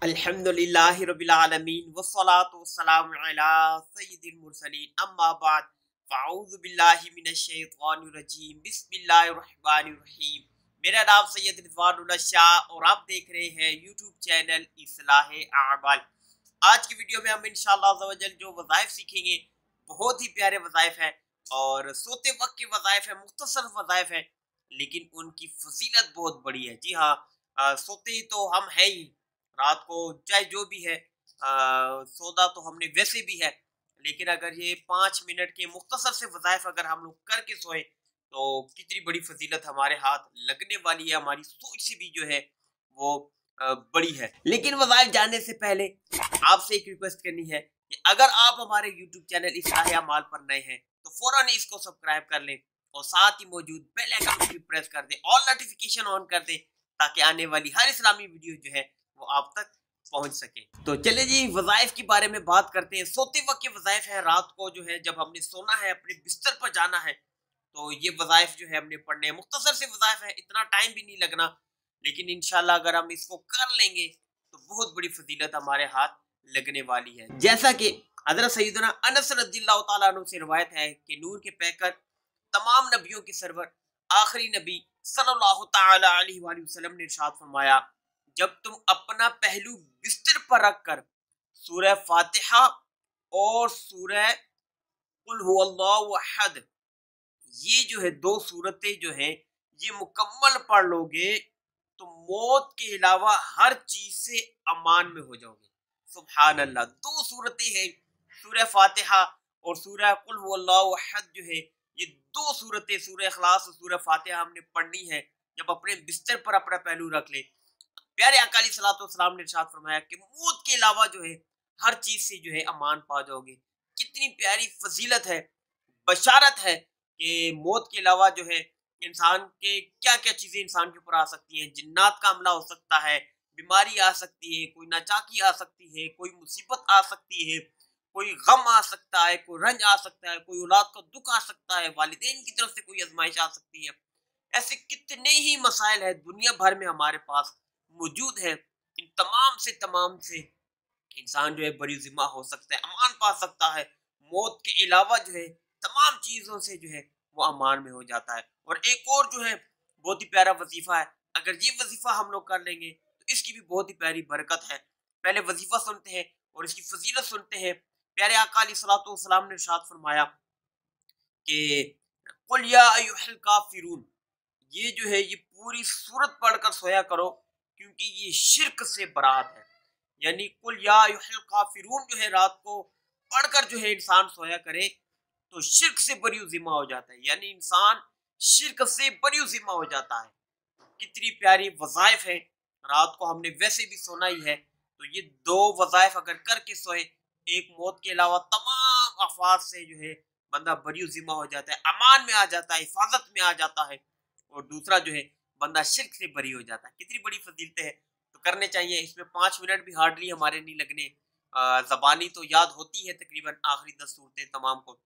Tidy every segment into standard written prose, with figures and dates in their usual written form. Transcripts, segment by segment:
अल्हम्दुलिल्लाहि रब्बिल आलमीन वस्सलातु वस्सलामु अला सय्यिदिल मुरसलीन अम्मा बाद फ़अऊज़ु बिल्लाहि मिनश शैतानिर रजीम बिस्मिल्लाहिर रहमानिर रहीम। मेरा नाम सैयद रिज़वानुल्लाह शाह और आप देख रहे हैं यूट्यूब चैनल इस्लाह आमाल। आज की वीडियो में हम इंशाअल्लाह अज़्ज़ा वजल जो वज़ाइफ सीखेंगे बहुत ही प्यारे वज़ाइफ हैं और सोते वक्त के वज़ाइफ हैं, मुख्तसर वज़ाइफ हैं, लेकिन उनकी फजीलत बहुत बड़ी है। जी हाँ, सोते तो हम हैं ही, रात को चाहे जो भी है, सौदा तो हमने वैसे भी है, लेकिन अगर ये 5 मिनट के मुख्तसर से वज़ाइफ अगर हम लोग करके सोए तो कितनी बड़ी फजीलत हमारे हाथ लगने वाली है, हमारी सोच से भी जो है वो बड़ी है। लेकिन वज़ाइफ जानने से पहले आपसे एक रिक्वेस्ट करनी है कि अगर आप हमारे यूट्यूब चैनल इस्लाह अमाल पर नए हैं तो फौरन इसको सब्सक्राइब कर लें और साथ ही मौजूद बेल आइकन को भी प्रेस कर दें, ऑल नोटिफिकेशन ऑन कर दें, ताकि आने वाली हर इस्लामी वीडियो जो है वो आप तक पहुंच सके। तो चले जी, वज़ाइफ के बारे में बात करते हैं। सोते वक्त के वज़ाइफ है, रात को जो है जब हमने सोना है, अपने बिस्तर पर जाना है, तो ये वज़ाइफ जो है हमने पढ़ने हैं। मुख्तसर से वज़ाइफ है, इतना टाइम भी नहीं लगना, लेकिन इंशाल्लाह अगर हम इसको कर लेंगे तो बहुत बड़ी फजीलत हमारे हाथ लगने वाली है। जैसा कि हज़रत सैयदना अनस रज़ियल्लाहु ताला अन्हु से रिवायत है कि नूर के पैकर तमाम नबियों के सरवर आखिरी नबी सल्लल्लाहु ताला अलैहि वसल्लम ने इरशाद फरमाया, जब तुम अपना पहलू बिस्तर पर रखकर सूरह फातिहा और सूरह कुल हुवल्लाहु अहद, ये जो है दो सूरतें जो है ये मुकम्मल पढ़ लोगे तो मौत के अलावा हर चीज से अमान में हो जाओगे। सुभान अल्लाह। दो सूरतें हैं, सूरह फातिहा और सूरह कुल हुवल्लाहु अहद जो है, ये दो सूरतें सूरह इखलास और सूरह फातिहा हमने पढ़नी है जब अपने बिस्तर पर अपना पहलू रख ले। प्यारे अका अलैहिस्सलातु वस्सलाम ने इरशाद फरमाया कि मौत के अलावा जो है हर चीज से जो है अमान पा जाओगे। कितनी प्यारी फजीलत है, बशारत है कि मौत के अलावा जो है इंसान के क्या क्या चीजें इंसान के ऊपर आ सकती हैं। जिन्नात का हमला हो सकता है, बीमारी आ सकती है, कोई नाचाकी आ सकती है, कोई मुसीबत आ सकती है, कोई गम आ सकता है, कोई रंज आ सकता है, कोई औलाद का दुख आ सकता है, वालिदैन की तरफ से कोई आजमाइश आ सकती है। ऐसे कितने ही मसाइल है दुनिया भर में हमारे पास मौजूद है। इन तमाम से इंसान जो है बरी जिम्मा हो सकता है, अमान पा सकता है। मौत के अलावा जो है तमाम चीजों से जो है वो अमान में हो जाता है। और एक और जो है बहुत ही प्यारा वजीफा है, अगर ये वजीफा हम लोग कर लेंगे तो इसकी भी बहुत ही प्यारी बरकत है। पहले वजीफा सुनते हैं और इसकी फजीलत सुनते हैं। प्यारे आका अलैहिस्सलातु वस्सलाम ने इरशाद फरमाया कि कुल या अय्युहल काफिरून, ये जो है ये पूरी सूरत पढ़कर सोया करो क्योंकि ये शिर्क से बरात है। यानी कुल या अय्युहल काफिरून जो है रात को पढ़कर जो है इंसान सोया करे तो शिर्क से बरी जिम्मा हो जाता है, यानी इंसान शिर्क से बरी जिम्मा हो जाता है। कितनी प्यारी वज़ाइफ है, रात को हमने वैसे भी सोना ही है, तो ये दो वज़ाइफ अगर करके सोए, एक मौत के अलावा तमाम अफवाद से जो है बंदा बरी जिम्मा हो जाता है, अमान में आ जाता है, हिफाजत में आ जाता है, और दूसरा जो है बंदा शिर्क से बरी हो जाता है। कितनी बड़ी फजीलतें हैं, तो करने चाहिए। इसमें 5 मिनट भी हार्डली हमारे नहीं लगने। ज़बानी तो याद होती है तकरीबन आखिरी 10 सूरतें तमाम को,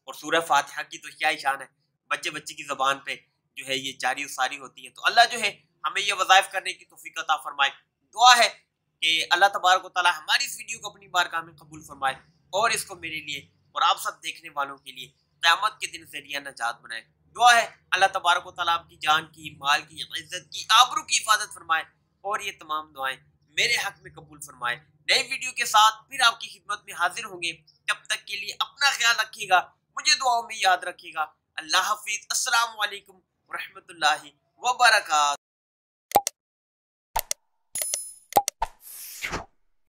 और सूरह फातिहा की तो क्या ही शान है, बच्चे बच्चे की ज़बान पे जो है ये जारी सारी होती है। तो अल्लाह जो है हमें ये वज़ाइफ करने की तौफीक अता फरमाए। दुआ है कि अल्लाह तबारक व तआला हमारी इस वीडियो को अपनी बारगाह में कबूल फरमाए और इसको मेरे लिए और आप सब देखने वालों के लिए क़यामत के दिन ज़रिया नजात बनाए। दुआ है अल्लाह तबारक व तआला आपकी जान की, माल की, इज़्ज़त की, आबरू की हिफाजत फरमाए और ये तमाम दुआएं मेरे हक में कबूल फरमाए। नई वीडियो के साथ फिर आपकी खिदमत में हाजिर होंगे। तब तक के लिए अपना ख्याल रखिएगा, मुझे दुआओं में याद रखिएगा। अल्लाह हाफिज़। अस्सलामु अलैकुम व रहमतुल्लाहि व बरकातहू।